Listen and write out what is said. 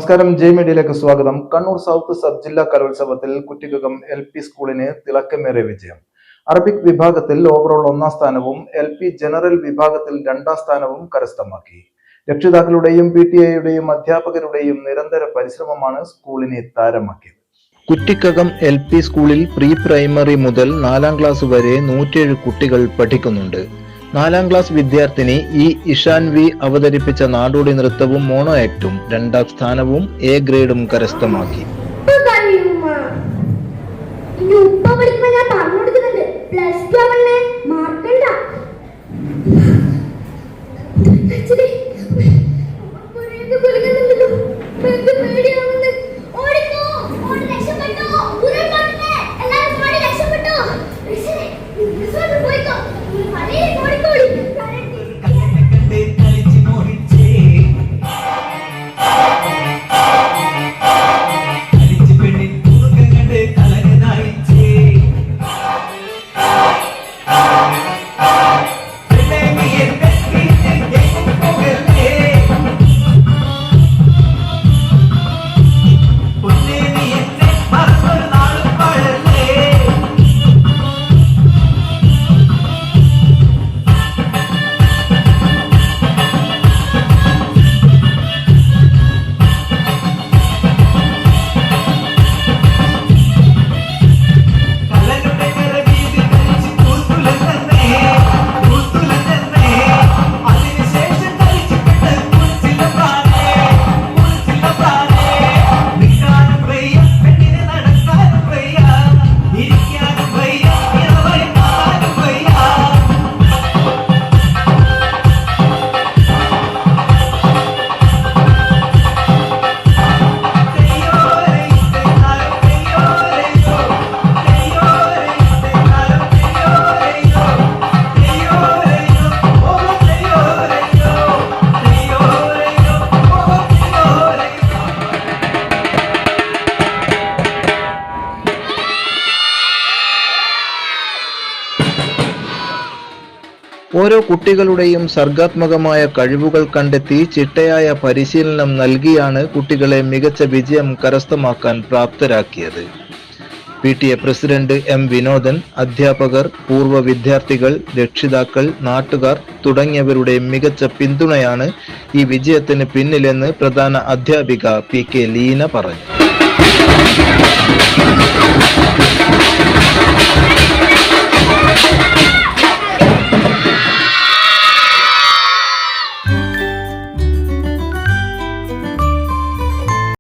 നമസ്കാരം, ജയ് മീഡിയയിലേക്ക് സ്വാഗതം. കണ്ണൂർ സൗത്ത് സബ് ജില്ലാ കലോത്സവത്തിൽ കുറ്റിക്കകം LP സ്കൂളിന് തിളക്കമേറിയ വിജയം. അറബിക് വിഭാഗത്തിൽ ഓവറോൾ 1ാം സ്ഥാനവും LP ജനറൽ വിഭാഗത്തിൽ 2ാം സ്ഥാനവും കരസ്ഥമാക്കി. രക്ഷിതാക്കളുടെയും PTA അധ്യാപകരുടെയും നിരന്തര പരിശ്രമമാണ് സ്കൂളിനെ താരമാക്കിയത്. കുറ്റിക്കകം LP സ്കൂളിൽ പ്രീ പ്രൈമറി മുതൽ 4ാം ക്ലാസ് വരെ 107 കുട്ടികൾ പഠിക്കുന്നുണ്ട്. 4ാം ക്ലാസ് വിദ്യാർത്ഥിനി ഇഷാൻ വി അവതരിപ്പിച്ച നാടോടി നൃത്തവും മോണോ ആക്ടും 2ാം സ്ഥാനവും A ഗ്രേഡും കരസ്ഥമാക്കി. ഓരോ കുട്ടികളുടെയും സർഗാത്മകമായ കഴിവുകൾ കണ്ടെത്തി ചിട്ടയായ പരിശീലനം നൽകിയാണ് കുട്ടികളെ മികച്ച വിജയം കരസ്ഥമാക്കാൻ പ്രാപ്തരാക്കിയത്. PTA പ്രസിഡന്റ് M വിനോദൻ, അധ്യാപകർ, പൂർവ്വ വിദ്യാർത്ഥികൾ, രക്ഷിതാക്കൾ, നാട്ടുകാർ തുടങ്ങിയവരുടെ മികച്ച പിന്തുണയാണ് ഈ വിജയത്തിന് പിന്നിലെന്ന് പ്രധാന അധ്യാപിക PK ലീന പറഞ്ഞു.